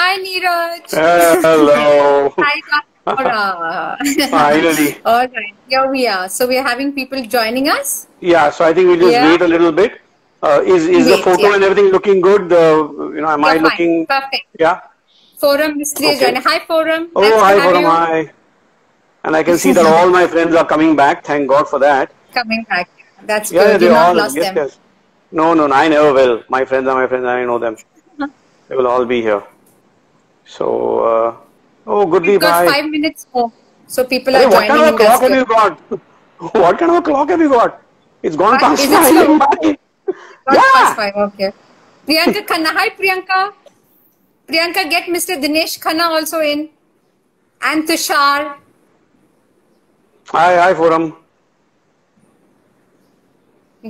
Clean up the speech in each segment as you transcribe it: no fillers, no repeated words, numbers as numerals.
Hi, Neeraj. Hello. Hi, Laura. Finally. All right, here we are. So we are having people joining us. Yeah, so I think we'll just Yeah, wait a little bit. Is the wait. photo Yeah, and everything looking good? Am you're I fine. looking? Perfect. Yeah. Forum mystery is Okay. joining. Hi, Forum. Oh, Nice to hi, have Forum. you. Hi. And I can see that all my friends are coming back. Thank God for that. Coming back. That's Yeah, good. they You not all. lost Yes, them. yes. No, no, no. I never will. My friends are my friends. I know them. They will all be here. So, oh, We've Gurdeep, got hi. 5 minutes more, so people are Hey, what kind joining of a in. That's clock have good. you got? What kind of a clock have you got? It's gone past Is it 5 slow? in mine. Not past Yeah. 5. Okay. Priyanka Khanna. Hi, Priyanka. Priyanka, get Mr. Dinesh Khanna also in, and Tushar. Hi, hi, Forum.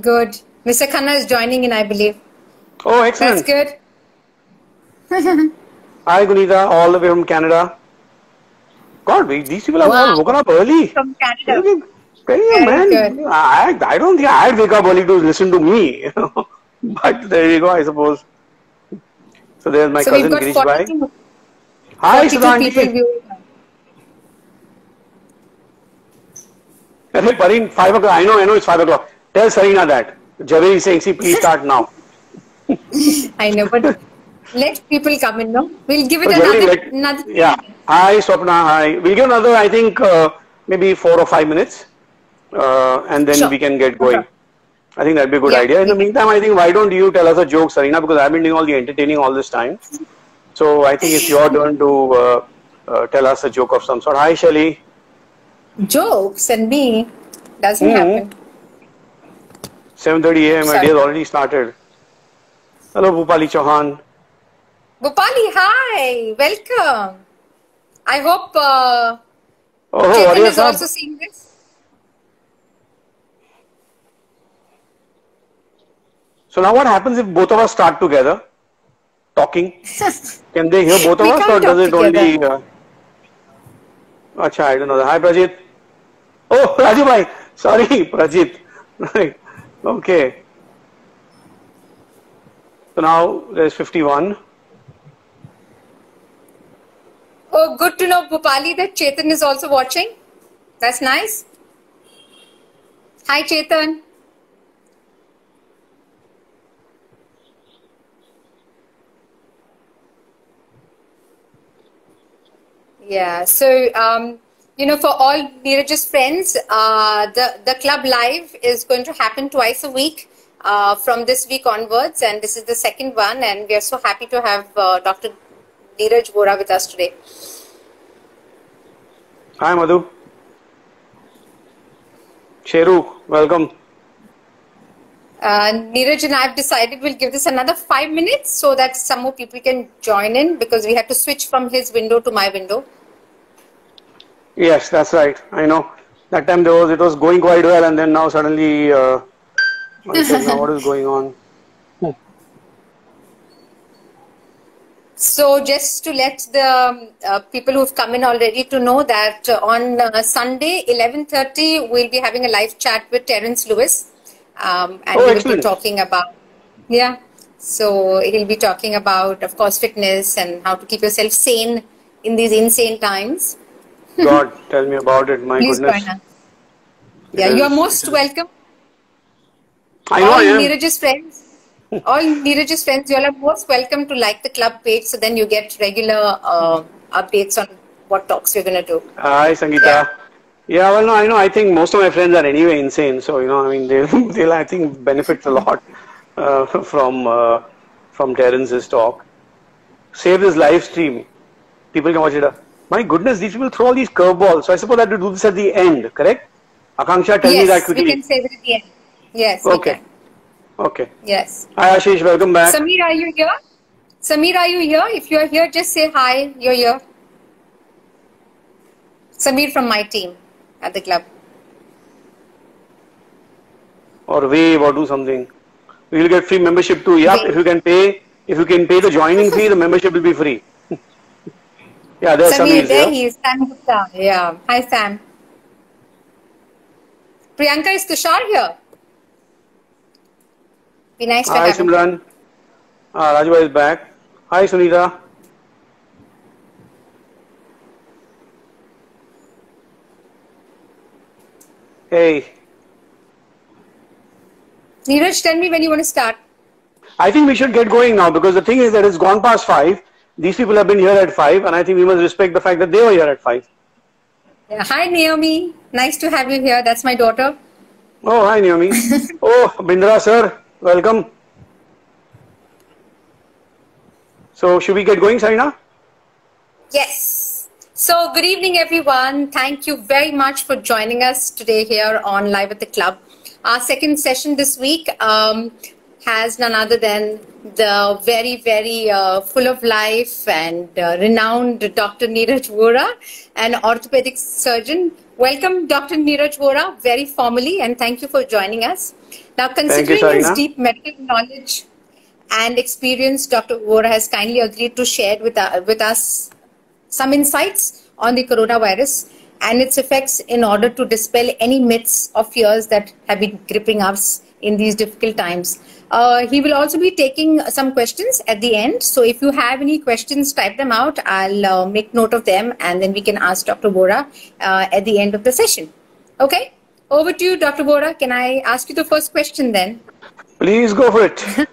Good. Mr. Khanna is joining in, I believe. Oh, That's excellent. good. Hi, Gunita, all the way from Canada. God, these people have all Wow. woken up early. From Canada. Really, damn, Very good. man. I don't think I'd wake up early to listen to me. But there you go, I suppose. So there's my So we've cousin got Girish Bhai. 42, Hi, 42 people Sudhanti. viewing. Hey, Parin, 5 o'clock. I know it's 5 o'clock. Tell Sarina that. Javeri is saying, see, please start now. I know, but let people come in, no? We'll give it So, Javeri, another 10 yeah. minutes. Hi, Swapna. Hi. We'll give another, I think, maybe 4 or 5 minutes. And then Sure. we can get Sure. going. I think that'd be a good Yeah, idea. In we the can. meantime, I think why don't you tell us a joke, Sarina? Because I've been doing all the entertaining all this time. So I think it's your turn to tell us a joke of some sort. Hi, Shelly. Jokes and me doesn't Hmm. happen. 7:30 a.m. My day Sorry. has already started. Hello, Bhupali Chauhan. Bhupali, hi. Welcome. I hope Oh, Chetan Warrior is also Sahab. seeing this. So now what happens if both of us start together talking? Can they hear both of We us, or can't does talk it together. only? Acha, I don't know. Hi, Prajit. Oh, Raju bhai. Sorry, Prajit. Right. Okay. So now there's 51. Oh, good to know, Bhupali, that Chetan is also watching. That's nice. Hi, Chetan. Yeah. So, for all Neeraj's friends, the club live is going to happen twice a week from this week onwards, and this is the second one. And we are so happy to have Dr. Neeraj Vora with us today. Hi, Madhu. Sheru, welcome. Neeraj and I have decided we'll give this another 5 minutes so that some more people can join in, because we have to switch from his window to my window. Yes, that's right. I know. That time it was going quite well, and then now suddenly, one sec, now what is going on? So just to let the people who've come in already to know that on Sunday 11:30 we'll be having a live chat with Terence Lewis, and Oh, he will be excellent. talking about, yeah. So he'll be talking about, of course, fitness and how to keep yourself sane in these insane times. God, tell me about it. My Please join goodness. us. It Yeah, you are is. It most is. welcome. I know All I am. Neeraj's friends. All Neeraj's friends, you all are most welcome to like the club page, so then you get regular updates on what talks we're going to do. Hi, Yeah. Sangeeta. Yeah, well, no, I know. I think most of my friends are anyway insane. So, I mean, they'll I think, benefit a lot from Terence's talk. Save this live stream. People can watch it. My goodness, these people throw all these curveballs. So I suppose I have to do this at the end, correct? Akanksha, tell me that Yes, we quickly. can save it at the end. Yes, we Okay. can. Okay. Yes. Hi, Ashish. Welcome back. Samir, are you here? Samir, are you here? If you are here, just say hi. You're here. Samir from my team at the club. Or wave or do something. We'll get free membership too. Yep. Wait. If you can pay the joining fee, the membership will be free. Yeah, there's Samir, Samir's there here. he is. Sam Gupta. Yeah. Hi, Sam. Priyanka, is Tushar here? Be nice to Hi, have him. Simran. Raju is back. Hi, Sunita. Hey. Neeraj, tell me when you want to start. I think we should get going now because the thing is that it's gone past 5. These people have been here at 5 and I think we must respect the fact that they were here at 5. Yeah. Hi, Naomi. Nice to have you here. That's my daughter. Oh, hi, Naomi. Oh, Bindra, sir. Welcome. So, should we get going, Sarina? Yes. So, good evening, everyone. Thank you very much for joining us today here on Live at the Club. Our second session this week has none other than the very, very full of life and renowned Dr. Neeraj Vora, an orthopedic surgeon. Welcome, Dr. Neeraj Vora, very formally, and thank you for joining us. Now, considering his deep medical knowledge and experience, Dr. Vora has kindly agreed to share with us some insights on the coronavirus and its effects in order to dispel any myths or fears that have been gripping us in these difficult times. He will also be taking some questions at the end. So if you have any questions, type them out. I'll make note of them and then we can ask Dr. Vora at the end of the session. Okay, over to you, Dr. Vora. Can I ask you the first question then? Please go for it.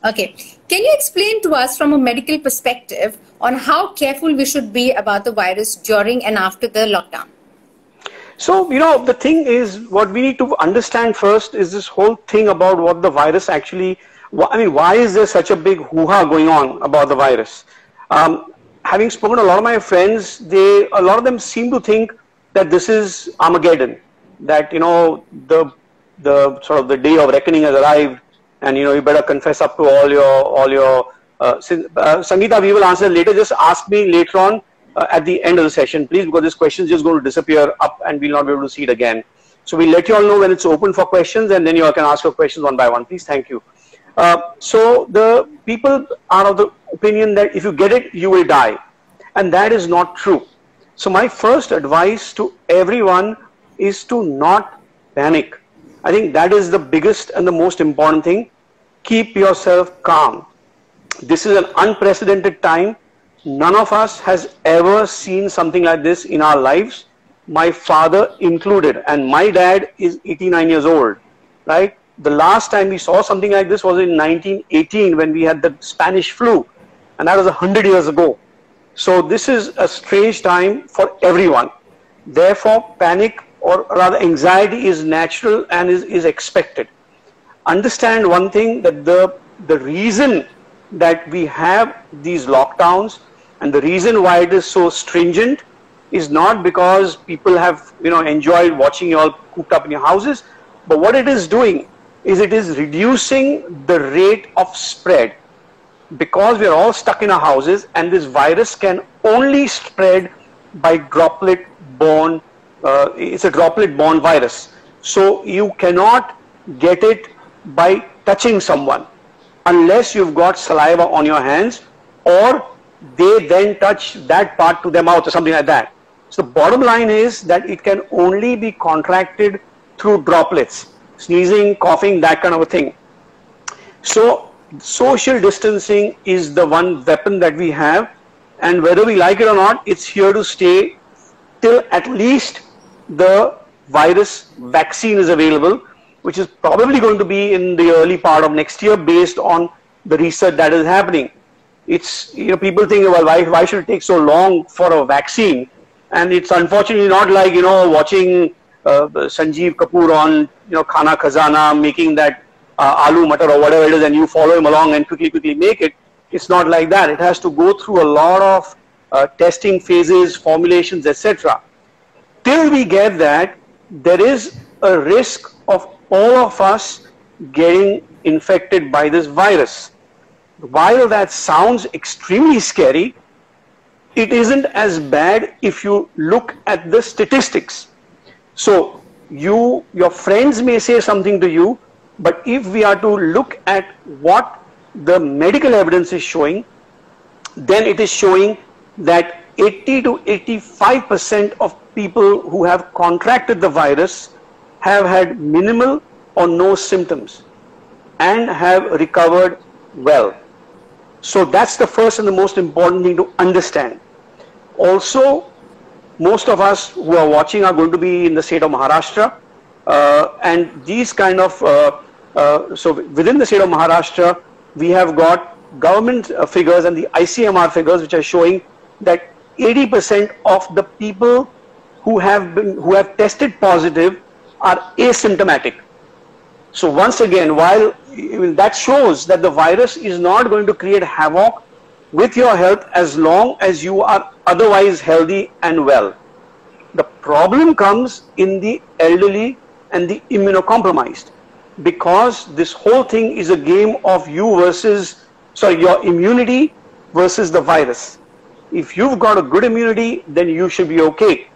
Okay. Can you explain to us from a medical perspective on how careful we should be about the virus during and after the lockdown? So, the thing is, what we need to understand first is this whole thing about what the virus actually, why is there such a big hoo-ha going on about the virus? Having spoken to a lot of my friends, a lot of them seem to think that this is Armageddon, that, the sort of the day of reckoning has arrived. And you better confess up to all your Sangeeta, we will answer later. Just ask me later on at the end of the session, please, because this question is just going to disappear up and we'll not be able to see it again. So we'll let you all know when it's open for questions and then you all can ask your questions one by one. Please, thank you. So the people are of the opinion that if you get it, you will die. And that is not true. So my first advice to everyone is to not panic. I think that is the biggest and the most important thing. Keep yourself calm. This is an unprecedented time. None of us has ever seen something like this in our lives, my father included, and my dad is 89 years old, right? The last time we saw something like this was in 1918 when we had the Spanish flu, and that was 100 years ago. So this is a strange time for everyone. Therefore, panic or rather anxiety is natural and is expected. Understand one thing, that the reason that we have these lockdowns and the reason why it is so stringent is not because people have enjoyed watching you all cooped up in your houses, but what it is doing is it is reducing the rate of spread, because we are all stuck in our houses and this virus can only spread by droplet borne. It's a droplet borne virus, so you cannot get it by touching someone unless you've got saliva on your hands or they then touch that part to their mouth or something like that. So the bottom line is that it can only be contracted through droplets, sneezing, coughing, that kind of a thing. So social distancing is the one weapon that we have, and whether we like it or not, it's here to stay till at least the virus vaccine is available, which is probably going to be in the early part of next year based on the research that is happening. It's, people think, well, why should it take so long for a vaccine? And it's unfortunately not like, watching Sanjeev Kapoor on, Khana Khazana, making that aloo matar or whatever it is, and you follow him along and quickly make it. It's not like that. It has to go through a lot of testing phases, formulations, etc. Till we get that, there is a risk of all of us getting infected by this virus. While that sounds extremely scary, it isn't as bad if you look at the statistics. So your friends may say something to you, but if we are to look at what the medical evidence is showing, then it is showing that 80 to 85% of people who have contracted the virus have had minimal or no symptoms and have recovered well. So that's the first and the most important thing to understand. Also, most of us who are watching are going to be in the state of Maharashtra. And these kind of, so within the state of Maharashtra, we have got government figures and the ICMR figures which are showing that 80% of the people who have tested positive are asymptomatic. So once again, while that shows that the virus is not going to create havoc with your health as long as you are otherwise healthy and well. The problem comes in the elderly and the immunocompromised, because this whole thing is a game of you versus, sorry, your immunity versus the virus. If you've got a good immunity, then you should be okay.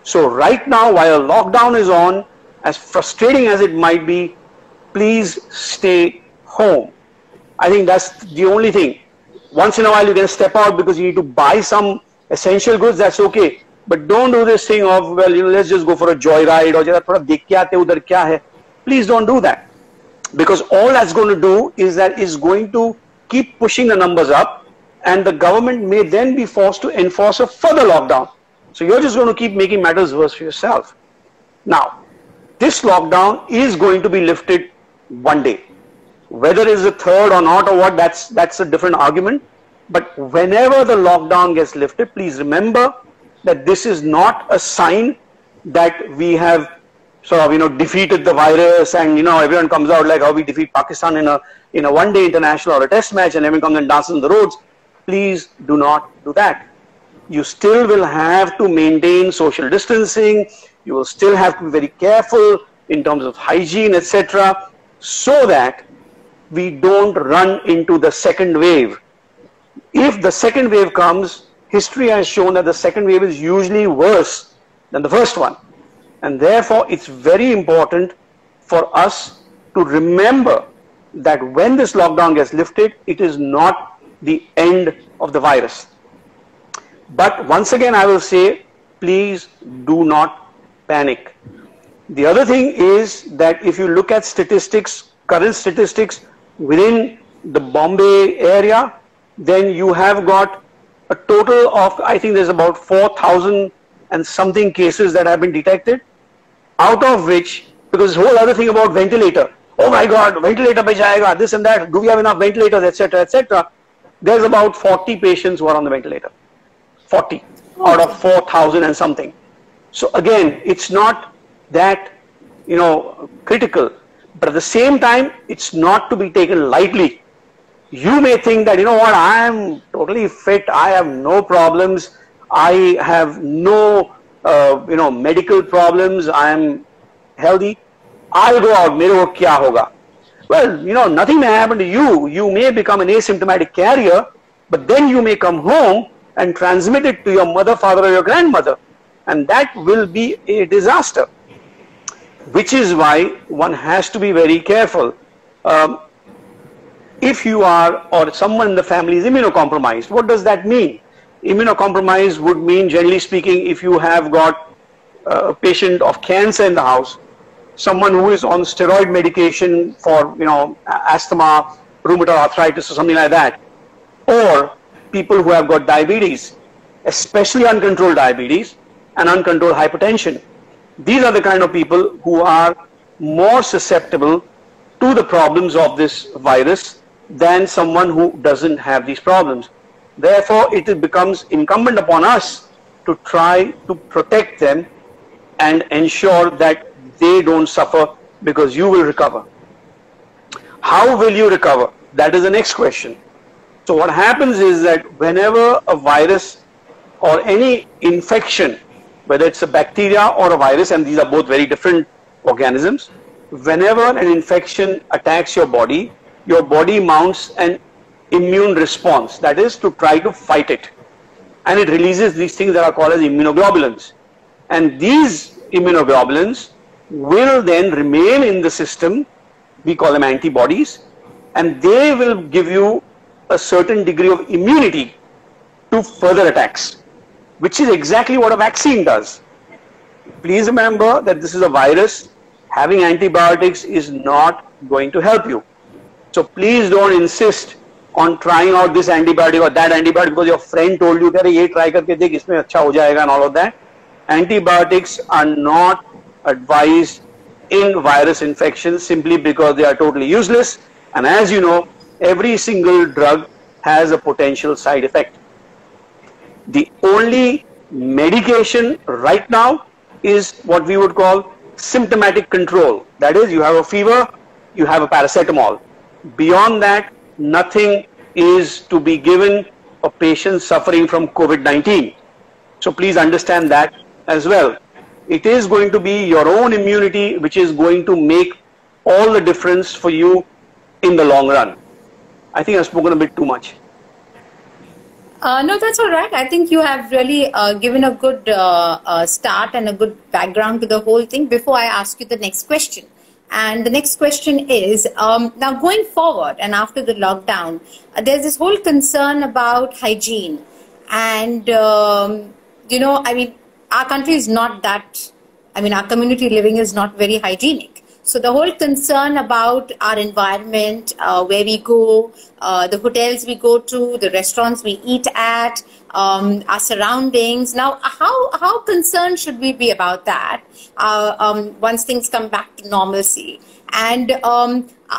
So right now, while lockdown is on, as frustrating as it might be, please stay home. I think that's the only thing. Once in a while you can step out because you need to buy some essential goods, that's okay. But don't do this thing of, well, let's just go for a joyride or just thoda dekh ke aate udhar kya hai. Please don't do that. Because all that's going to do is that it's going to keep pushing the numbers up, and the government may then be forced to enforce a further lockdown. So you're just going to keep making matters worse for yourself. Now, this lockdown is going to be lifted one day. Whether it's the third or not or what, that's a different argument. But whenever the lockdown gets lifted, please remember that this is not a sign that we have sort of, defeated the virus and, everyone comes out like how we defeat Pakistan in a one-day international or a test match and everyone comes and dances on the roads. Please do not do that. You still will have to maintain social distancing. You will still have to be very careful in terms of hygiene, etc., so that we don't run into the second wave. If the second wave comes, history has shown that the second wave is usually worse than the first one. And therefore, it's very important for us to remember that when this lockdown gets lifted, it is not the end of the virus. But once again, I will say, please do not panic. The other thing is that if you look at statistics, current statistics within the Bombay area, then you have got a total of, I think there's about 4,000 and something cases that have been detected, out of which, because this whole other thing about ventilator, oh my God, ventilator pe jayega, this and that, do we have enough ventilators, etc., etc. There's about 40 patients who are on the ventilator. 40 out of 4,000 and something. So again, it's not that, critical, but at the same time, it's not to be taken lightly. You may think that, I am totally fit, I have no problems, I have no, medical problems, I am healthy, I'll go out, mere ko kya hoga? Well, nothing may happen to you. You may become an asymptomatic carrier, but then you may come home and transmit it to your mother, father, or your grandmother. And that will be a disaster. Which is why one has to be very careful. If you are, or someone in the family is immunocompromised, what does that mean? Immunocompromised would mean, generally speaking, if you have got a patient of cancer in the house, someone who is on steroid medication for, asthma, rheumatoid arthritis or something like that, or people who have got diabetes, especially uncontrolled diabetes and uncontrolled hypertension. These are the kind of people who are more susceptible to the problems of this virus than someone who doesn't have these problems. Therefore, it becomes incumbent upon us to try to protect them and ensure that they don't suffer, because you will recover. How will you recover? That is the next question. So what happens is that whenever a virus or any infection, whether it's a bacteria or a virus, and these are both very different organisms, whenever an infection attacks your body mounts an immune response, that is to try to fight it. And it releases these things that are called as immunoglobulins. And these immunoglobulins will then remain in the system, we call them antibodies, and they will give you a certain degree of immunity to further attacks, which is exactly what a vaccine does. Please remember that this is a virus. Having antibiotics is not going to help you. So please don't insist on trying out this antibiotic or that antibiotic because your friend told you that ye try karke dekh, isme acha ho jayega and all of that. Antibiotics are not advised in virus infections simply because they are totally useless. And as you know, every single drug has a potential side effect. The only medication right now is what we would call symptomatic control. That is, you have a fever, you have a paracetamol. Beyond that, nothing is to be given a patient suffering from COVID-19. So please understand that as well. It is going to be your own immunity which is going to make all the difference for you in the long run. I think I've spoken a bit too much. No, that's all right. I think you have really given a good start and a good background to the whole thing before I ask you the next question. And the next question is, now going forward and after the lockdown, there's this whole concern about hygiene. And, you know, I mean, our country is not that, I mean, our community living is not very hygienic. So the whole concern about our environment, where we go, the hotels we go to, the restaurants we eat at, our surroundings. Now, how concerned should we be about that once things come back to normalcy? And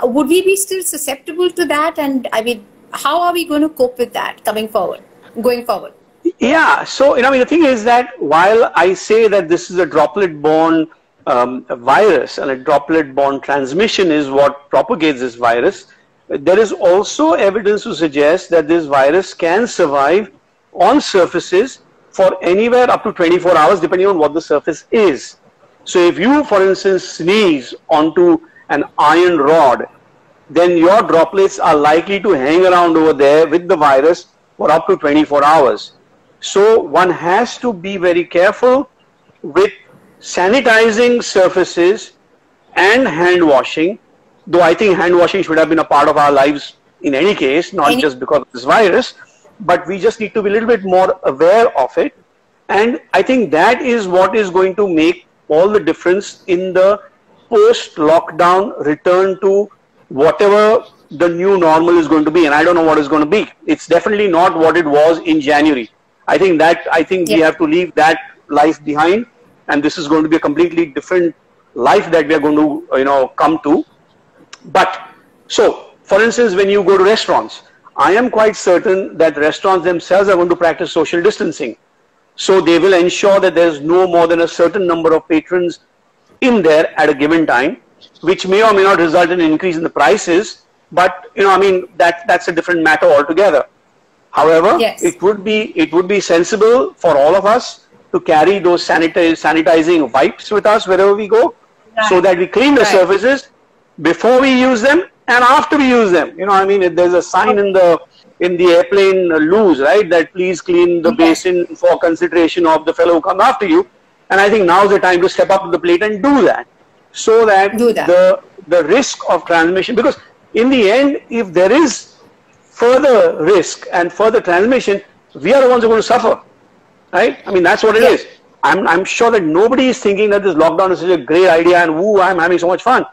would we be still susceptible to that? And I mean, how are we going to cope with that going forward? Yeah, so I mean, the thing is that while I say that this is a droplet-borne virus and a droplet-borne transmission is what propagates this virus, there is also evidence to suggest that this virus can survive on surfaces for anywhere up to 24 hours depending on what the surface is. So if you, for instance, sneeze onto an iron rod, then your droplets are likely to hang around over there with the virus for up to 24 hours. So one has to be very careful with sanitizing surfaces and hand washing, though I think hand washing should have been a part of our lives in any case, not just because of this virus, but we just need to be a little bit more aware of it. And I think that is what is going to make all the difference in the post-lockdown return to whatever the new normal is going to be. And I don't know what it's going to be. It's definitely not what it was in January. I think we have to leave that life behind, and this is going to be a completely different life that we are going to, come to. But so, for instance, when you go to restaurants, I am quite certain that restaurants themselves are going to practice social distancing. So they will ensure that there's no more than a certain number of patrons in there at a given time, which may or may not result in an increase in the prices. But that's a different matter altogether. However, it would be sensible for all of us to carry those sanitizing wipes with us wherever we go, so that we clean the surfaces before we use them and after we use them. There's a sign in the airplane loos, right, that please clean the basin for consideration of the fellow who come after you. And I think now's the time to step up to the plate and do that, so that the risk of transmission, because in the end, if there is further risk and further transmission, we are the ones who are going to suffer, right? I mean, that's what it is. I'm sure that nobody is thinking that this lockdown is such a great idea and woo, I'm having so much fun.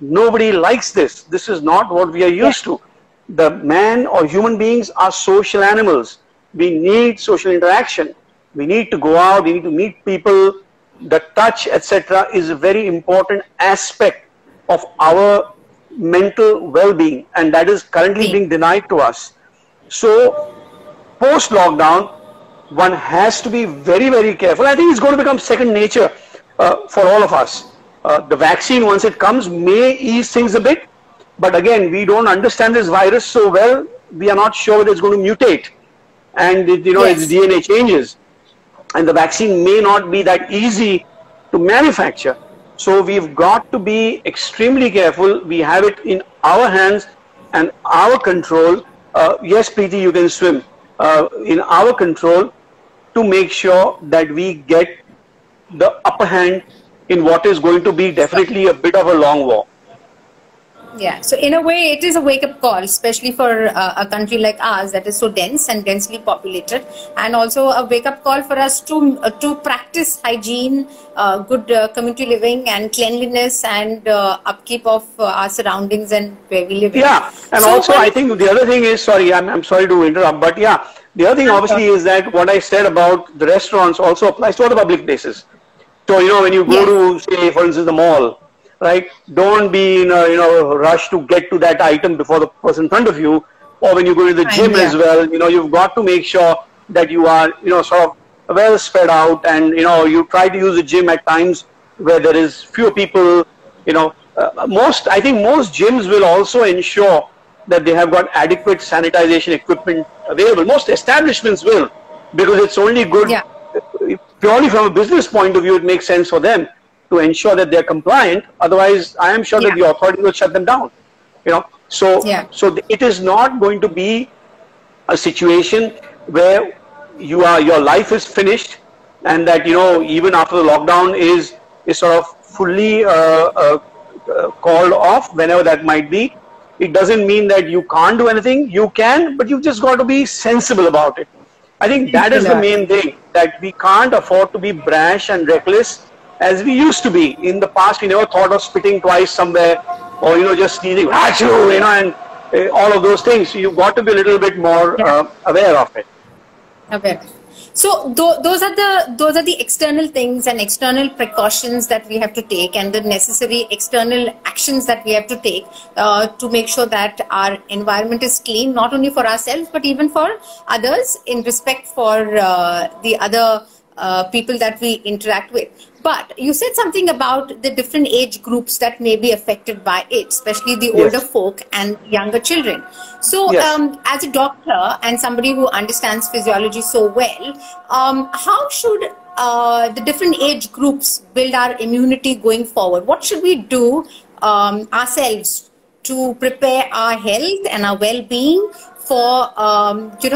Nobody likes this. This is not what we are used to. The man or human beings are social animals. We need social interaction. We need to go out, we need to meet people. The touch, etc., is a very important aspect of our mental well-being, and that is currently being denied to us. So post-lockdown, one has to be very, very careful. I think it's going to become second nature for all of us. The vaccine, once it comes, may ease things a bit, but again, we don't understand this virus so well. We are not sure whether it's going to mutate, and its DNA changes, and the vaccine may not be that easy to manufacture. So we've got to be extremely careful. We have it in our hands and our control. Yes, Preeti, you can swim. In our control to make sure that we get the upper hand in what is going to be definitely a bit of a long war. Yeah, so in a way, it is a wake-up call, especially for a country like ours that is so dense and densely populated, and also a wake-up call for us to practice hygiene, good community living, and cleanliness, and upkeep of our surroundings and where we live. Yeah, and so also I think the other thing is, sorry, I'm sorry to interrupt, but yeah, the other thing obviously is that what I said about the restaurants also applies to other public places. So when you go to, say, for instance, the mall, right? Don't be in a rush to get to that item before the person in front of you, or when you go to the gym as well. You've got to make sure that you are sort of well spread out, and you try to use the gym at times where there is fewer people. I think most gyms will also ensure that they have got adequate sanitization equipment available. Most establishments will, because it's only good. Purely from a business point of view, it makes sense for them to ensure that they're compliant. Otherwise, I am sure that the authority will shut them down. So it is not going to be a situation where your life is finished, and that even after the lockdown is sort of fully called off, whenever that might be. It doesn't mean that you can't do anything. You can, but you've just got to be sensible about it. I think that is the main thing, that we can't afford to be brash and reckless as we used to be. In the past, we never thought of spitting twice somewhere, or just sneezing, and all of those things. So you've got to be a little bit more aware of it. Okay. So those are the external things and external precautions that we have to take, and the necessary external actions that we have to take to make sure that our environment is clean, not only for ourselves but even for others, in respect for the other people that we interact with. But you said something about the different age groups that may be affected by it, especially the older folk and younger children. So as a doctor and somebody who understands physiology so well, how should the different age groups build our immunity going forward? What should we do ourselves to prepare our health and our well-being for,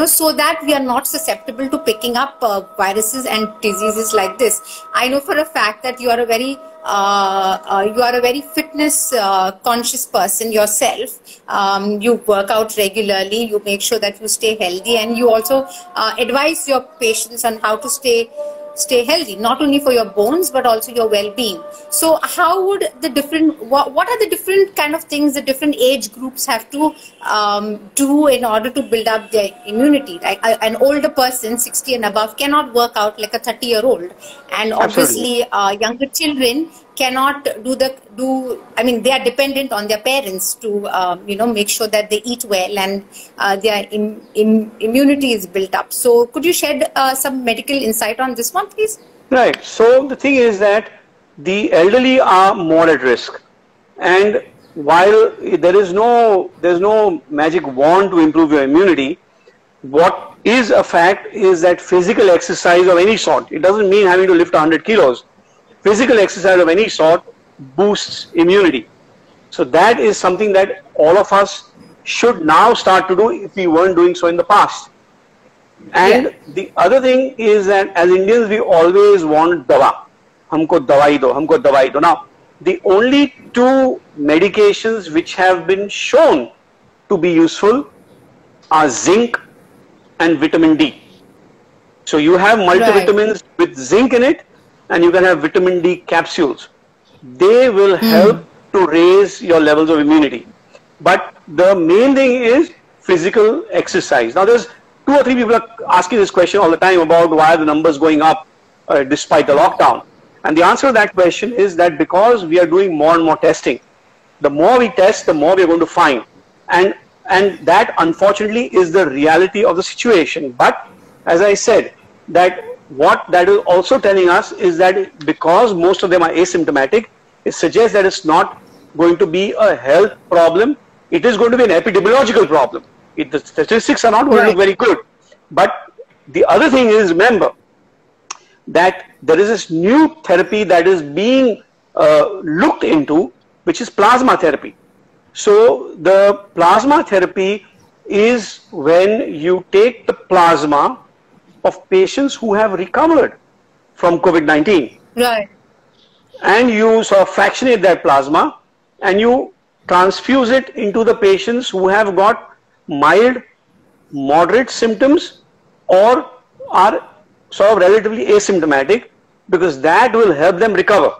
so that we are not susceptible to picking up viruses and diseases like this? I know for a fact that you are a very fitness conscious person yourself. You work out regularly, you make sure that you stay healthy, and you also advise your patients on how to stay healthy, not only for your bones but also your well-being. So how would what are the different kind of things the different age groups have to do in order to build up their immunity? Like an older person, 60 and above, cannot work out like a 30-year-old, and obviously younger children cannot they are dependent on their parents to make sure that they eat well and their immunity is built up. So could you shed some medical insight on this one, please? Right. So the thing is that the elderly are more at risk, and while there's no magic wand to improve your immunity, what is a fact is that physical exercise of any sort, it doesn't mean having to lift 100 kilos. Physical exercise of any sort boosts immunity. So that is something that all of us should now start to do if we weren't doing so in the past. And the other thing is that as Indians, we always want dawa. Humko dawai do, humko dawai do. Now, the only two medications which have been shown to be useful are zinc and vitamin D. So you have multivitamins with zinc in it, and you can have vitamin D capsules. They will help to raise your levels of immunity. But the main thing is physical exercise. Now there's 2 or 3 people are asking this question all the time about why are the numbers going up despite the lockdown. And the answer to that question is that because we are doing more and more testing. The more we test, the more we are going to find. And that unfortunately is the reality of the situation. But as I said, that what that is also telling us is that because most of them are asymptomatic, it suggests that it's not going to be a health problem. It is going to be an epidemiological problem. The statistics are not going to look very good. But the other thing is, remember that there is this new therapy that is being looked into, which is plasma therapy. So the plasma therapy is when you take the plasma of patients who have recovered from COVID-19. Right. And you sort of fractionate that plasma and you transfuse it into the patients who have got mild, moderate symptoms or are sort of relatively asymptomatic, because that will help them recover.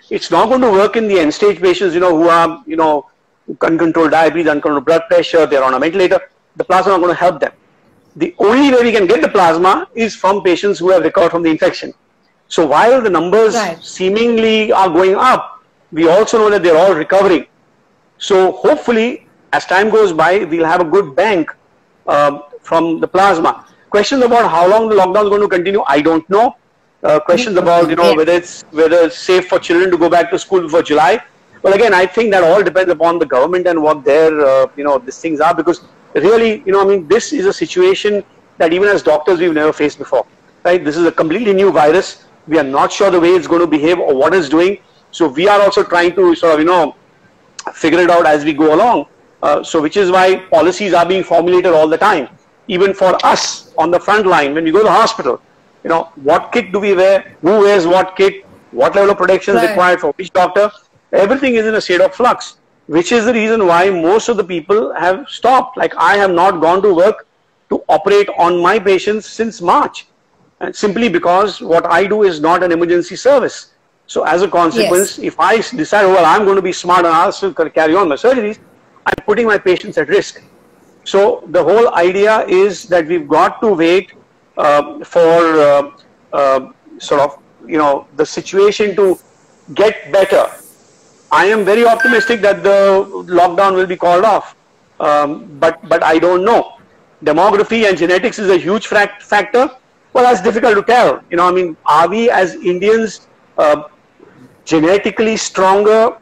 It's not going to work in the end-stage patients, who are, uncontrolled diabetes, uncontrolled blood pressure, they're on a ventilator. The plasma is not going to help them. The only way we can get the plasma is from patients who have recovered from the infection. So while the numbers seemingly are going up, We also know that they're all recovering. So hopefully, as time goes by, we'll have a good bank from the plasma. Questions about how long the lockdown is going to continue, I don't know. Questions about whether it's safe for children to go back to school before July. Well, again, I think that all depends upon the government and what their these things are, because really, this is a situation that even as doctors we've never faced before. Right? This is a completely new virus. We are not sure the way it's going to behave or what it's doing. So we are also trying to sort of figure it out as we go along. So which is why policies are being formulated all the time. Even for us on the front line, when we go to the hospital, what kit do we wear? Who wears what kit? What level of protection is required for which doctor? Everything is in a state of flux, which is the reason why most of the people have stopped. Like, I have not gone to work to operate on my patients since March. And simply because what I do is not an emergency service. So as a consequence, if I decide, well, I'm going to be smart and I'll still carry on my surgeries, I'm putting my patients at risk. So the whole idea is that we've got to wait for sort of, the situation to get better. I am very optimistic that the lockdown will be called off, but I don't know. Demography and genetics is a huge factor. Well, that's difficult to tell. Are we as Indians genetically stronger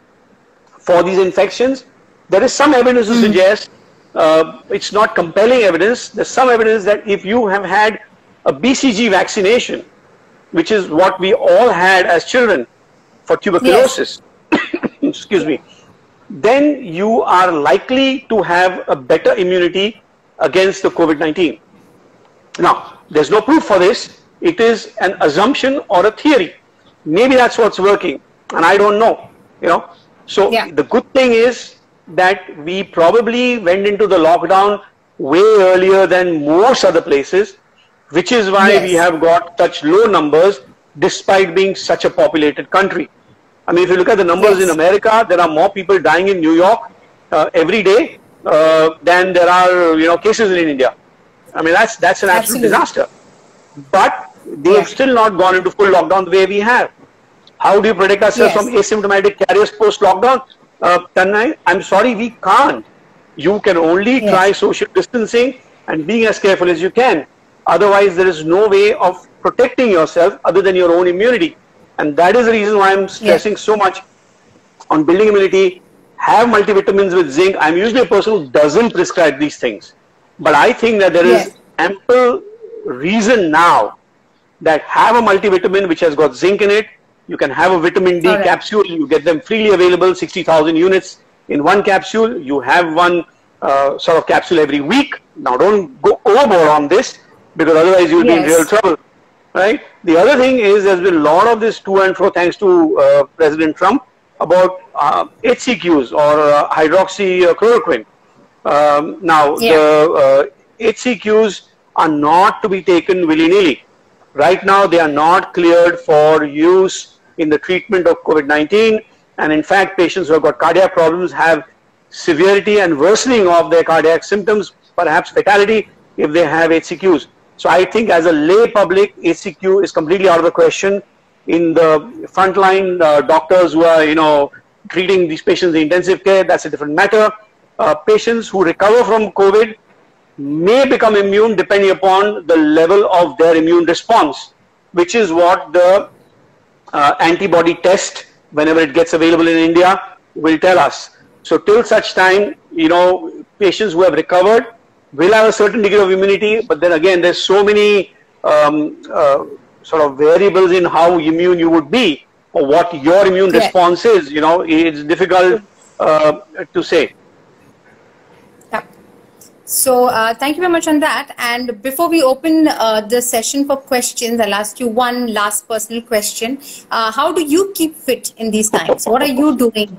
for these infections? There is some evidence to suggest, it's not compelling evidence, there's some evidence that if you have had a BCG vaccination, which is what we all had as children for tuberculosis, excuse me, then you are likely to have a better immunity against the COVID-19. Now, there's no proof for this. It is an assumption or a theory. Maybe that's what's working, and I don't know, So the good thing is that we probably went into the lockdown way earlier than most other places, which is why we have got such low numbers despite being such a populated country. I mean, if you look at the numbers in America, there are more people dying in New York every day than there are, cases in India. I mean, that's an absolute disaster. But they have still not gone into full lockdown the way we have. How do you protect ourselves from asymptomatic carriers post-lockdown? Tanmay, I'm sorry, we can't. You can only try social distancing and being as careful as you can. Otherwise, there is no way of protecting yourself other than your own immunity. And that is the reason why I'm stressing so much on building immunity. Have multivitamins with zinc. I'm usually a person who doesn't prescribe these things. But I think that there is ample reason now that have a multivitamin which has got zinc in it. You can have a vitamin D capsule. You get them freely available, 60,000 units in one capsule. You have one sort of capsule every week. Now, don't go overboard on this, because otherwise you'll be in real trouble, right? The other thing is, there's been a lot of this to and fro, thanks to President Trump, about HCQs or hydroxychloroquine. The HCQs are not to be taken willy-nilly. Right now, they are not cleared for use in the treatment of COVID-19. And in fact, patients who have got cardiac problems have severity and worsening of their cardiac symptoms, perhaps fatality, if they have HCQs. So I think as a lay public, HCQ is completely out of the question. In the frontline doctors who are, treating these patients in intensive care, that's a different matter. Patients who recover from COVID may become immune depending upon the level of their immune response, which is what the antibody test, whenever it gets available in India, will tell us. So till such time, patients who have recovered will have a certain degree of immunity, but then again, there's so many sort of variables in how immune you would be, or what your immune response is. It's difficult to say. So thank you very much on that. And before we open the session for questions, I'll ask you one last personal question. How do you keep fit in these times? What are you doing?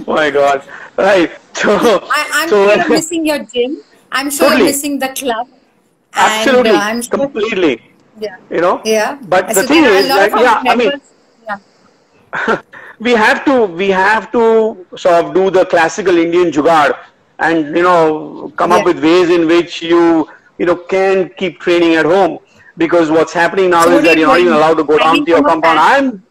Oh my God. Right. I'm sure you're missing your gym. I'm sure you're missing the club. Absolutely. And, I'm sure completely. Yeah. But the thing is that, we have to sort of do the classical Indian jugaad and come up with ways in which you can keep training at home, because what's happening now is that you're not even allowed to go down to your compound.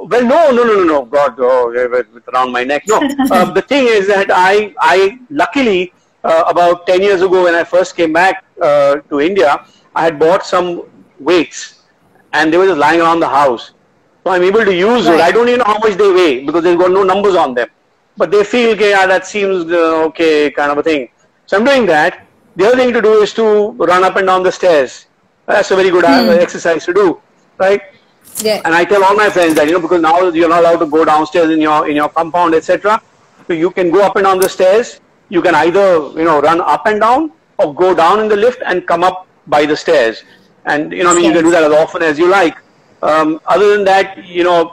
well, no. God, around my neck. No, the thing is that I luckily, about 10 years ago when I first came back to India, I had bought some weights and they were just lying around the house. So I'm able to use those. I don't even know how much they weigh because they've got no numbers on them. But they feel, okay, yeah, that seems okay, kind of a thing. So I'm doing that. The other thing to do is to run up and down the stairs. That's a very good exercise to do, right? Yeah. And I tell all my friends that, because now you're not allowed to go downstairs in your compound, etc. So you can go up and down the stairs. You can either, run up and down or go down in the lift and come up by the stairs. And, you can do that as often as you like. Other than that,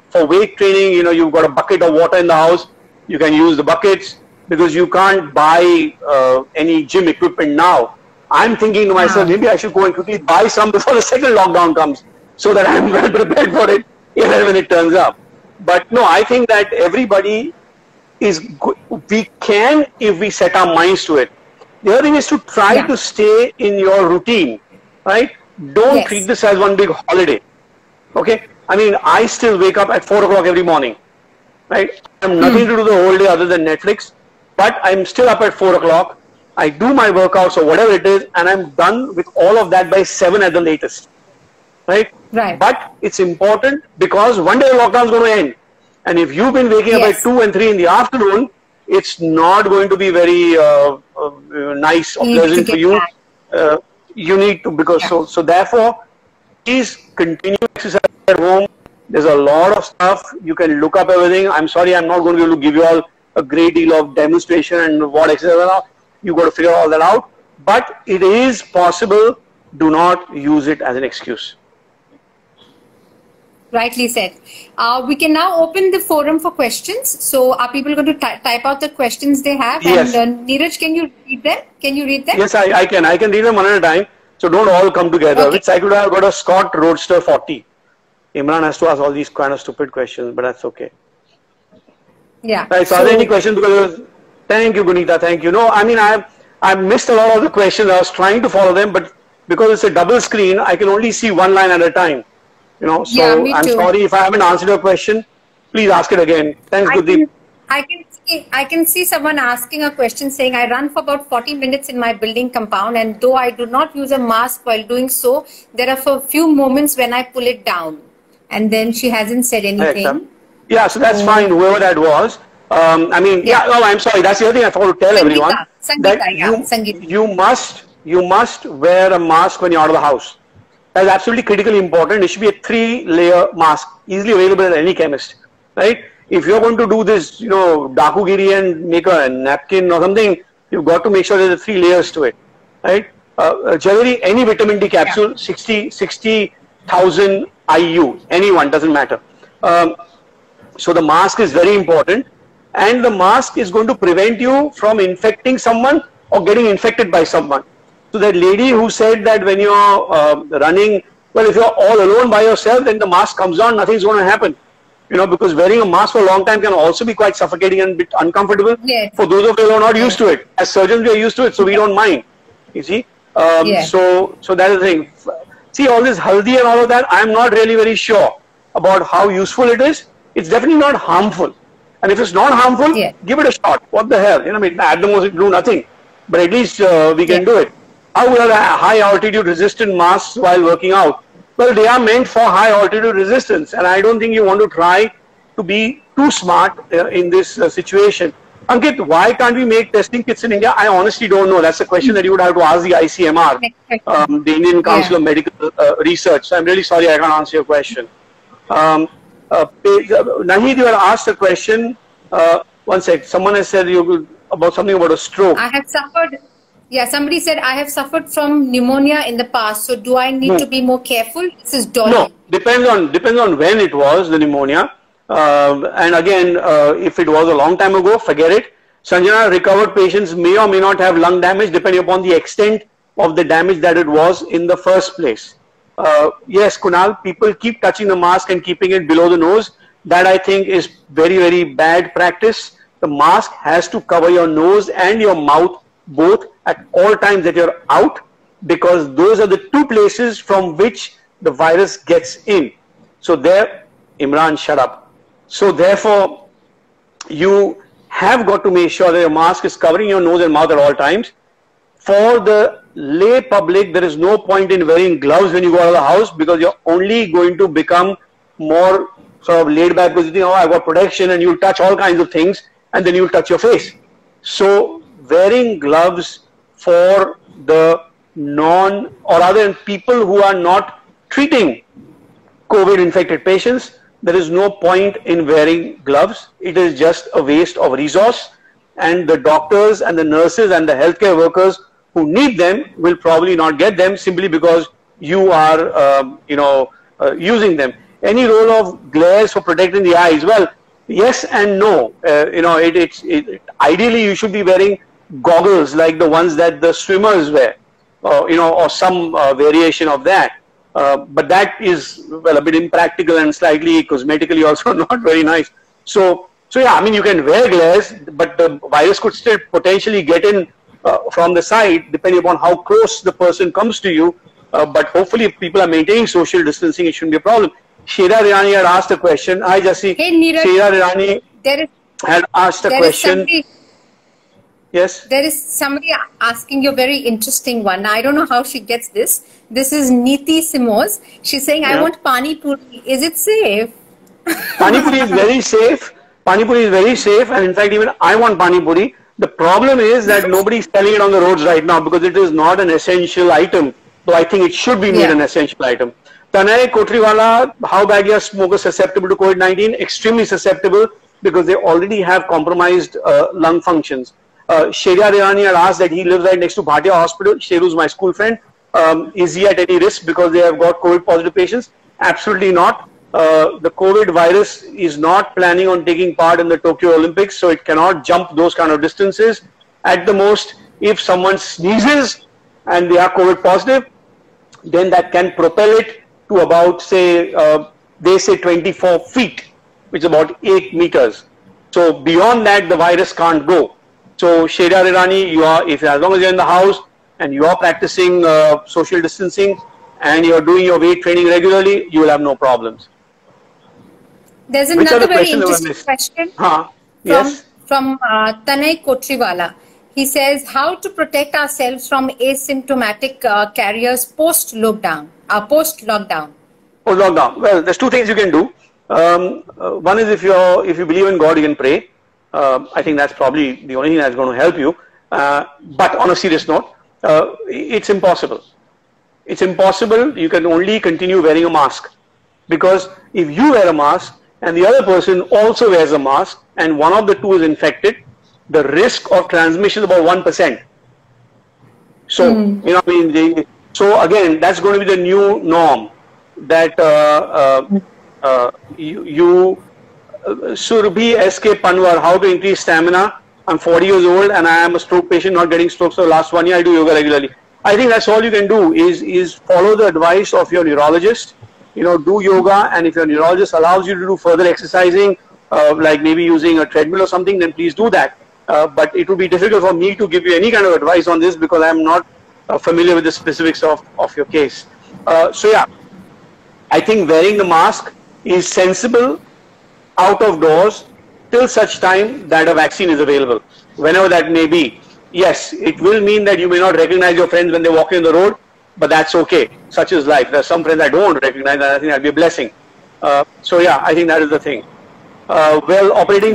for weight training, you've got a bucket of water in the house. You can use the buckets because you can't buy any gym equipment now. I'm thinking to myself, maybe I should go and quickly buy some before the second lockdown comes so that I'm well prepared for it when it turns up. But no, I think that everybody is good. We can if we set our minds to it. The other thing is to try to stay in your routine, right? Don't treat this as one big holiday. Okay? I mean, I still wake up at 4 o'clock every morning, right? I have nothing to do the whole day other than Netflix, but I'm still up at 4 o'clock. I do my workouts or whatever it is, and I'm done with all of that by 7 at the latest, right? Right. But it's important because one day the lockdown is going to end. And if you've been waking up at 2 and 3 in the afternoon, it's not going to be very nice or pleasant for you. You need to, because so therefore, please continue exercise at home. There's a lot of stuff. You can look up everything. I'm sorry, I'm not going to be able to give you all a great deal of demonstration and what exercise are. You've got to figure all that out. But it is possible. Do not use it as an excuse. Rightly said. We can now open the forum for questions. So are people going to type out the questions they have? Yes. And Neeraj, can you read them? Can you read them? Yes, I can. I can read them one at a time. So don't all come together. Which cycle do I have? Got a Scott Roadster 40. Imran has to ask all these kind of stupid questions, but that's okay. Yeah. Right. So are there any questions? Because thank you, Gunita. Thank you. No, I mean I missed a lot of the questions. I was trying to follow them, but because it's a double screen, I can only see one line at a time. So I'm sorry if I haven't answered your question. Please ask it again. Thanks, Gurdeep. I can see someone asking a question saying, I run for about 40 minutes in my building compound, and though I do not use a mask while doing so, there are a few moments when I pull it down. And then she hasn't said anything. Yeah, so that's fine, whoever that was. I'm sorry. That's the other thing I forgot to tell everyone. Sangeeta, you must wear a mask when you're out of the house. That's absolutely critically important. It should be a 3-layer mask, easily available at any chemist, right? If you're going to do this, dakugiri and make a napkin or something, you've got to make sure there's 3 layers to it, right? Generally, any vitamin D capsule, 60,000 IU, anyone, doesn't matter. So the mask is very important, and the mask is going to prevent you from infecting someone or getting infected by someone. So that lady who said that when you're running, well, if you're all alone by yourself, then the mask comes on, nothing's going to happen. Because wearing a mask for a long time can also be quite suffocating and a bit uncomfortable. For those of you who are not used to it. As surgeons, we are used to it, so we don't mind. You see? So that is the thing. See, all this haldi and all of that, I'm not really very sure about how useful it is. It's definitely not harmful. And if it's not harmful, give it a shot. What the hell? At the most, it do nothing. But at least we can do it. How will high altitude resistant masks while working out? Well, they are meant for high altitude resistance, and I don't think you want to try to be too smart in this situation. Ankit, why can't we make testing kits in India? I honestly don't know. That's a question that you would have to ask the ICMR, the Indian Council of Medical Research. So I'm really sorry I can't answer your question. Nahid, you had asked a question. One sec. Someone has said about something about a stroke. I have suffered. Yeah, somebody said I have suffered from pneumonia in the past. So do I need to be more careful? This is Dolly. No, depends on when it was, the pneumonia. And again, if it was a long time ago, forget it. Sanjana, recovered patients may or may not have lung damage depending upon the extent of the damage that it was in the first place. Yes, Kunal, people keep touching the mask and keeping it below the nose. That I think is very, very bad practice. The mask has to cover your nose and your mouth both at all times that you're out, because those are the 2 places from which the virus gets in. So there, Imran, shut up. So therefore, you have got to make sure that your mask is covering your nose and mouth at all times. For the lay public, there is no point in wearing gloves when you go out of the house, because you're only going to become more sort of laid back, because you think, oh, I've got protection, and you'll touch all kinds of things, and then you'll touch your face. So wearing gloves for the or other people who are not treating COVID infected patients, there is no point in wearing gloves. It is just a waste of resource, and the doctors and the nurses and the healthcare workers who need them will probably not get them simply because you are using them. Any role of glares for protecting the eyes? Well, yes and no. Ideally you should be wearing goggles like the ones that the swimmers wear, or some variation of that. But that is, well, a bit impractical and slightly cosmetically also not very nice. So yeah, I mean, you can wear glares, but the virus could still potentially get in from the side, depending upon how close the person comes to you. But hopefully, if people are maintaining social distancing, it shouldn't be a problem. Sheila Irani had asked a question. Hi, Jassi. Hey, Neeraj. Sheila Irani had asked a question. Yes. There is somebody asking you a very interesting one. I don't know how she gets this. This is Neeti Simoz. She's saying, I want Pani Puri. Is it safe? Pani Puri is very safe. Pani Puri is very safe. And in fact, even I want Pani Puri. The problem is that nobody is selling it on the roads right now because it is not an essential item. So I think it should be made an essential item. Tanay Kotriwala, how badly are smokers susceptible to COVID-19? Extremely susceptible, because they already have compromised lung functions. Sheria Irani had asked that he lives right next to Bhatia Hospital. Sheru is my school friend. Is he at any risk because they have got COVID positive patients? Absolutely not. The COVID virus is not planning on taking part in the Tokyo Olympics, so it cannot jump those kind of distances. At the most, if someone sneezes and they are COVID positive, then that can propel it to about, say, they say 24 feet, which is about 8 meters. So beyond that, the virus can't go. So Sheria Irani, as long as you're in the house and you are practicing social distancing and you're doing your weight training regularly, you will have no problems. There's another very interesting question from Tanay Kotriwala. He says, how to protect ourselves from asymptomatic carriers post-lockdown? Post-lockdown. Post-lockdown. Well, there's two things you can do. One is if you believe in God, you can pray. I think that's probably the only thing that's going to help you. But on a serious note, it's impossible. It's impossible. You can only continue wearing a mask, because if you wear a mask and the other person also wears a mask and one of the two is infected, the risk of transmission is about 1%. So, so again, that's going to be the new norm, that Surabhi SK Panwar, how to increase stamina. I'm 40 years old and I am a stroke patient, not getting strokes for the last 1 year. I do yoga regularly. I think that's all you can do is follow the advice of your neurologist. Do yoga, and if your neurologist allows you to do further exercising, like maybe using a treadmill or something, then please do that. But it would be difficult for me to give you any kind of advice on this because I am not familiar with the specifics of your case. So yeah, I think wearing the mask is sensible out of doors till such time that a vaccine is available, whenever that may be. Yes, it will mean that you may not recognize your friends when they walk in the road, but that's okay. Such is life. There are some friends I don't recognize, and I think that'll be a blessing. So yeah, I think that is the thing. Operating,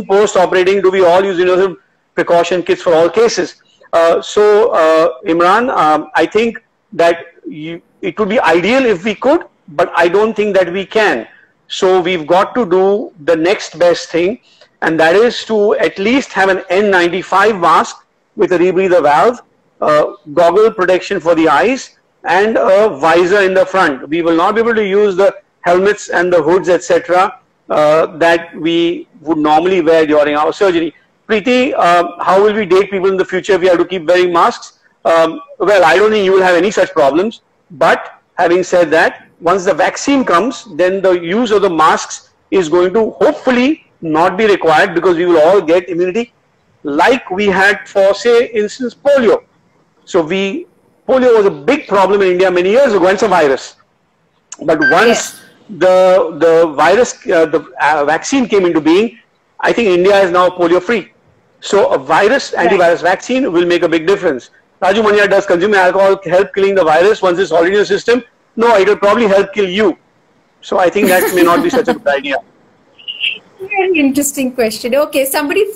post-operating, do we all use universal precaution kits for all cases? Imran, I think that it would be ideal if we could, but I don't think that we can. So we've got to do the next best thing, and that is to at least have an N95 mask with a rebreather valve, goggle protection for the eyes, and a visor in the front. We will not be able to use the helmets and the hoods, etc., that we would normally wear during our surgery. Preeti, how will we date people in the future if we have to keep wearing masks? Well, I don't think you will have any such problems, but having said that, once the vaccine comes, then the use of the masks is going to hopefully not be required, because we will all get immunity like we had for, say, instance, polio. So polio was a big problem in India many years ago, and it's a virus. But once the virus, vaccine came into being, I think India is now polio free. So a virus, antivirus vaccine will make a big difference. Raju Manya, does consuming alcohol help killing the virus once it's already in the system? No, it will probably help kill you. So I think that may not be such a good idea. Very interesting question. Okay, somebody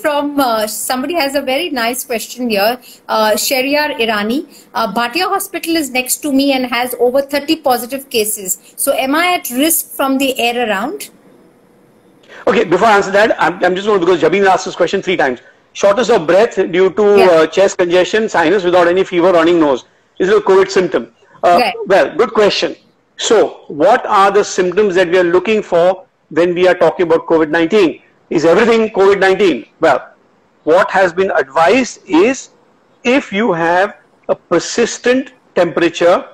has a very nice question here. Shariar Irani. Bhatia Hospital is next to me and has over 30 positive cases. So am I at risk from the air around? Okay, before I answer that, I'm just going to, because Jabin asked this question 3 times. Shortness of breath due to chest congestion, sinus without any fever, running nose. Is it a COVID symptom? Well, good question. So, what are the symptoms that we are looking for when we are talking about COVID-19? Is everything COVID-19? Well, what has been advised is if you have a persistent temperature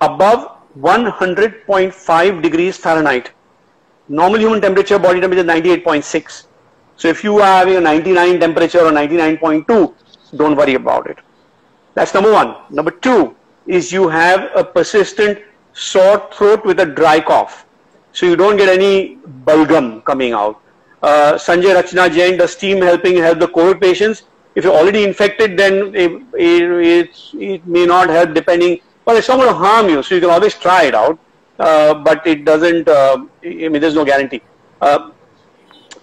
above 100.5 degrees Fahrenheit, normal human temperature, body temperature 98.6. So if you are having a 99 temperature or 99.2, don't worry about it. That's number one. Number two is you have a persistent sore throat with a dry cough. So you don't get any bulgum coming out. Sanjay Rachna Jain, does steam help the COVID patients? If you're already infected, then it may not help depending, well, it's not going to harm you. So you can always try it out. But it doesn't, I mean, there's no guarantee.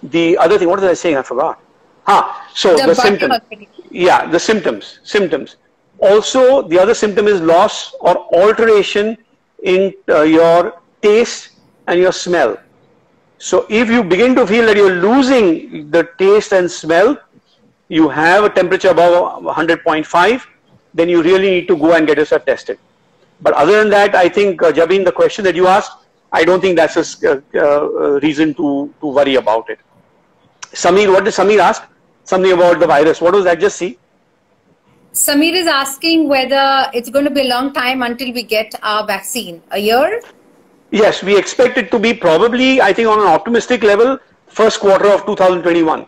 The other thing, what was I saying? I forgot. So the symptoms. Yeah, the symptoms. Also, the other symptom is loss or alteration in your taste and your smell. So if you begin to feel that you're losing the taste and smell, you have a temperature above 100.5, then you really need to go and get yourself tested. But other than that, I think, Jabin, the question that you asked, I don't think that's a reason to worry about it. Samir, what did Samir ask? Something about the virus. What was that? Just see. Samir is asking whether it's going to be a long time until we get our vaccine. A year? Yes, we expect it to be probably, I think on an optimistic level, first quarter of 2021.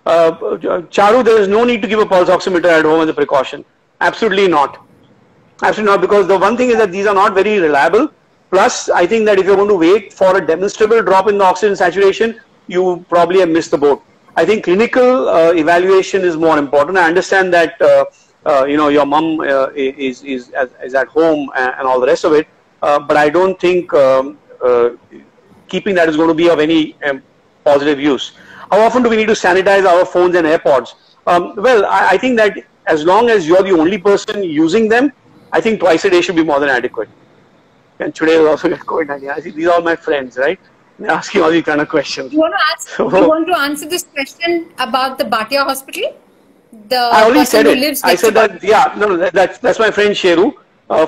Charu, there is no need to give a pulse oximeter at home as a precaution. Absolutely not. Absolutely not, because the one thing is that these are not very reliable. Plus, I think that if you're going to wait for a demonstrable drop in the oxygen saturation, you probably have missed the boat. I think clinical evaluation is more important. I understand that you know, your mum is at home and all the rest of it, but I don't think keeping that is going to be of any positive use. How often do we need to sanitize our phones and AirPods? Well, I think that as long as you're the only person using them, I think twice a day should be more than adequate. And today will also get COVID-19. I think these are all my friends, right? They're asking all these kind of questions. You want to answer this question about the Bhatia Hospital? I already said it. I said that, yeah, no, that's my friend Sheru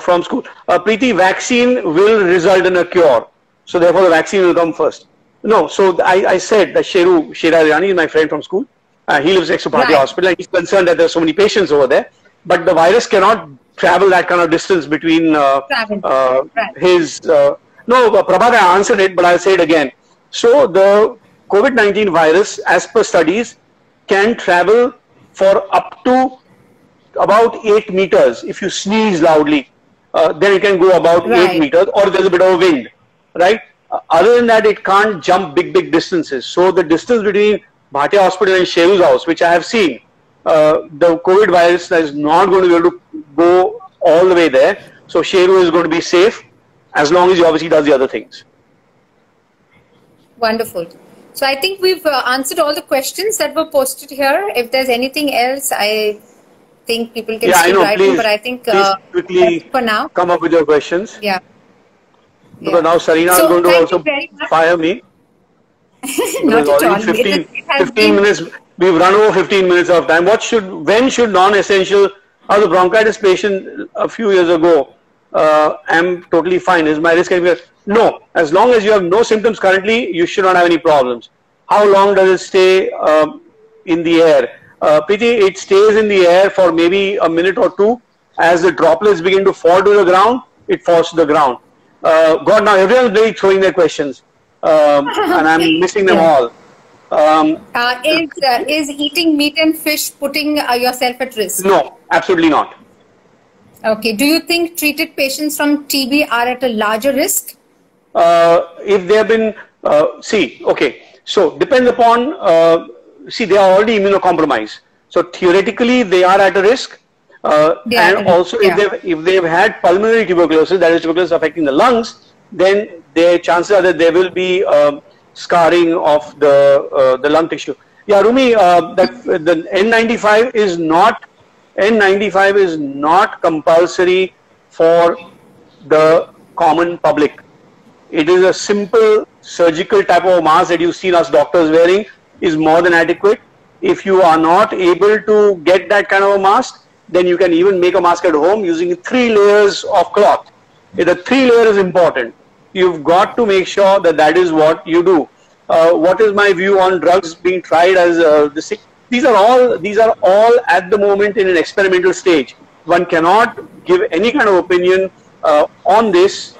from school. Preeti, vaccine will result in a cure. So therefore the vaccine will come first. No, so I said that Shera Irani is my friend from school. He lives next to Bhatia Hospital and he's concerned that there are so many patients over there. But the virus cannot travel that kind of distance between his... no, Prabhat, I answered it, but I'll say it again. So the COVID-19 virus, as per studies, can travel for up to about 8 meters. If you sneeze loudly, then it can go about 8 meters, or there's a bit of a wind, right? Other than that, it can't jump big distances. So the distance between Bhatia Hospital and Sheru's house, which I have seen, the COVID virus is not going to be able to go all the way there. So Sheru is going to be safe as long as he obviously does the other things. Wonderful. So I think we've answered all the questions that were posted here. If there's anything else, I think people can still write in, but I think quickly for now, come up with your questions. Yeah. Because now Sarina is going to also fire me. Not at all. 15 minutes. We've run over 15 minutes of time. When should non-essential? I was a bronchitis patient a few years ago. I'm totally fine. Is my risk any? No. As long as you have no symptoms currently, you should not have any problems. How long does it stay in the air? Preeti, it stays in the air for maybe a minute or two. As the droplets begin to fall to the ground, it falls to the ground. God, now everyone's really throwing their questions. And I'm missing them all. Is eating meat and fish putting yourself at risk? No, absolutely not. Okay. Do you think treated patients from TB are at a larger risk? if they have been, so depends upon, they are already immunocompromised. So theoretically, they are at a risk. And also, if they've had pulmonary tuberculosis, that is tuberculosis affecting the lungs, then their chances are that there will be scarring of the lung tissue. Yeah, Rumi, that the N95 is not compulsory for the common public. It is a simple surgical type of mask that you've seen us doctors wearing is more than adequate. If you are not able to get that kind of a mask, then you can even make a mask at home using 3 layers of cloth. The 3 layer is important. You've got to make sure that that is what you do. What is my view on drugs being tried as these are all at the moment in an experimental stage. One cannot give any kind of opinion on this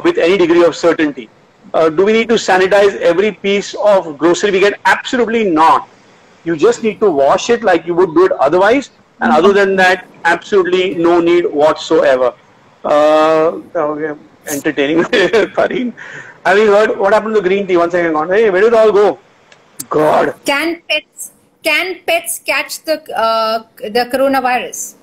with any degree of certainty. Do we need to sanitize every piece of grocery we get? Absolutely not. You just need to wash it like you would do it otherwise, and other than that, absolutely no need whatsoever. Okay. Entertaining. Pareen, have you heard what happened to green tea? 1 second gone. Hey, where did it all go? God. Can pets catch the coronavirus?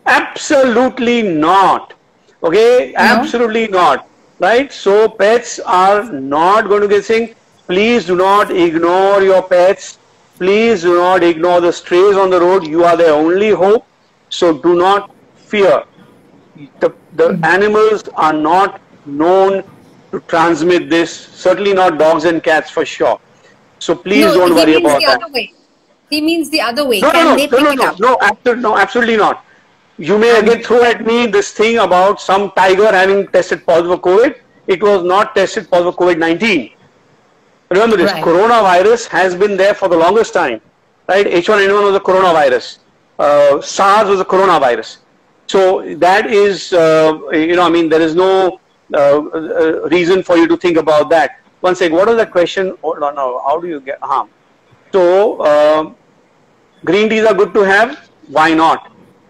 Absolutely not. Okay, absolutely not. Right? So pets are not going to get sick. Please do not ignore your pets. Please do not ignore the strays on the road. You are their only hope. So do not fear. The animals are not known to transmit this. Certainly not dogs and cats for sure. So please don't worry about that. He means the other way. No, absolutely not. You may again throw at me this thing about some tiger having tested positive for COVID. It was not tested positive for COVID-19. Remember this, coronavirus has been there for the longest time. Right? H1N1 was a coronavirus. SARS was a coronavirus. So that is, there is no reason for you to think about that. One second, what was the question? Hold on now, how do you get harm? So, green teas are good to have. Why not?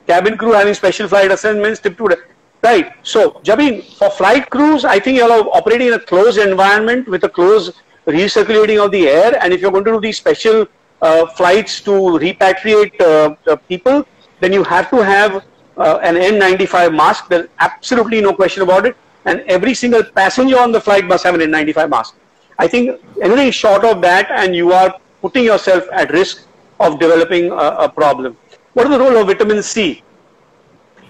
Cabin crew having special flight assignments, tip 2. Right. So, Jabin, for flight crews, I think you're operating in a closed environment with a closed recirculating of the air. And if you're going to do these special flights to repatriate people, then you have to have an N95 mask. There's absolutely no question about it. And every single passenger on the flight must have an N95 mask. I think anything short of that and you are putting yourself at risk of developing a problem. What is the role of vitamin C?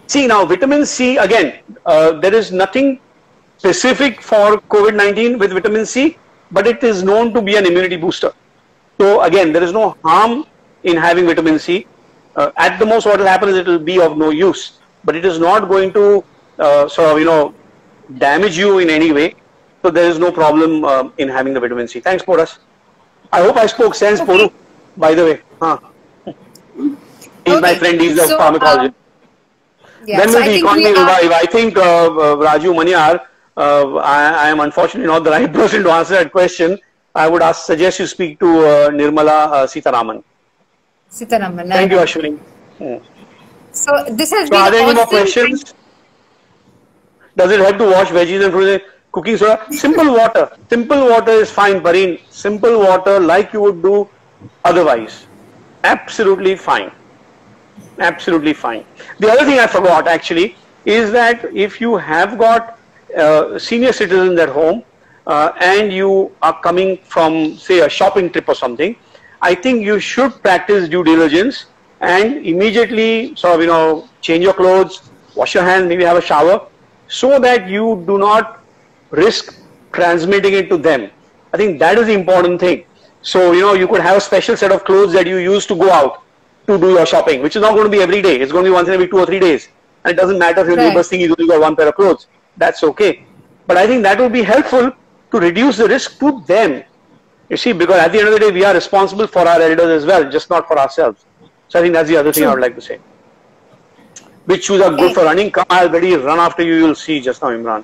See, now vitamin C, again, there is nothing specific for COVID-19 with vitamin C, but it is known to be an immunity booster. So again, there is no harm in having vitamin C. At the most, what will happen is it will be of no use, but it is not going to damage you in any way. So there is no problem in having the vitamin C. Thanks, Poras. I hope I spoke sense, Poru, by the way. He's my friend, he's a pharmacologist. Then will the economy revive? I think Raju Manyar, I am unfortunately not the right person to answer that question. I would suggest you speak to Nirmala Sitharaman. Thank you, Ashwini. So this has been are there any more questions? Does it help to wash veggies and fruits? Cooking soda? Simple water. Simple water is fine, Pareen. Simple water like you would do otherwise. Absolutely fine. Absolutely fine. The other thing I forgot actually is that if you have got senior citizens at home and you are coming from, say, a shopping trip or something, I think you should practice due diligence and immediately change your clothes, wash your hands, maybe have a shower, so that you do not risk transmitting it to them. I think that is the important thing. So, you could have a special set of clothes that you use to go out to do your shopping, which is not going to be every day. It's going to be once in every 2 or 3 days. And it doesn't matter if your neighbors think you only got one pair of clothes. That's okay. But I think that will be helpful to reduce the risk to them. You see, because at the end of the day, we are responsible for our elders as well, just not for ourselves. So I think that's the other thing I would like to say. Which shoes are good for running? Come, I'll already run after you. You'll see just now, Imran.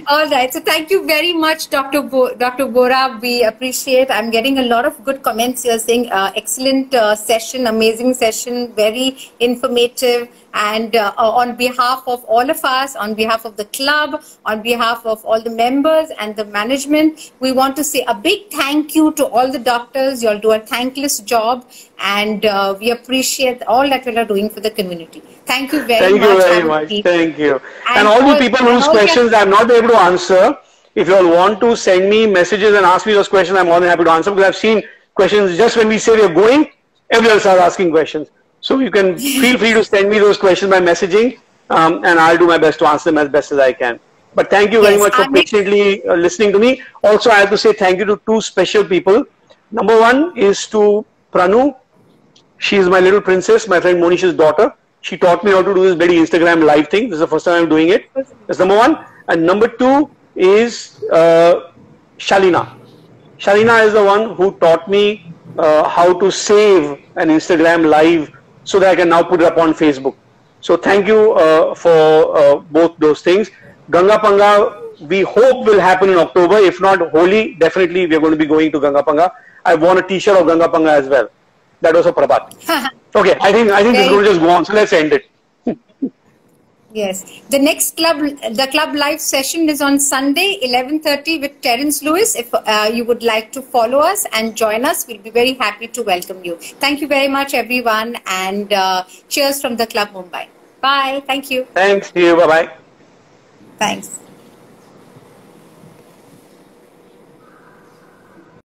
All right. So thank you very much, Dr. Bora. We appreciate. I'm getting a lot of good comments here saying excellent session, amazing session, very informative. And on behalf of all of us, on behalf of the club, on behalf of all the members and the management, we want to say a big thank you to all the doctors. You all do a thankless job, and we appreciate all that you are doing for the community. Thank you very much. Thank you very much. Thank you. And all the people whose questions I'm not able to answer, if you all want to send me messages and ask me those questions, I'm more than happy to answer, because I've seen questions just when we say we're going, everyone starts asking questions. So you can feel free to send me those questions by messaging, and I'll do my best to answer them as best as I can. But thank you very much for patiently listening to me. Also, I have to say thank you to two special people. Number one is to Pranu. She is my little princess, my friend Monish's daughter. She taught me how to do this very Instagram live thing. This is the first time I'm doing it. That's number one. And number two is Shalina. Shalina is the one who taught me how to save an Instagram live so that I can now put it up on Facebook. So thank you for both those things. Ganga Panga, we hope will happen in October. If not Holi, definitely we are going to be going to Ganga Panga. I won a t-shirt of Ganga Panga as well. That was a Prabhat. Okay, I think this is going to just go on. So let's end it. Yes. The next the club live session is on Sunday, 11:30 with Terence Lewis. If you would like to follow us and join us, we'll be very happy to welcome you. Thank you very much, everyone. And cheers from the Club Mumbai. Bye. Thank you. Thanks. See you. Bye-bye. Thanks.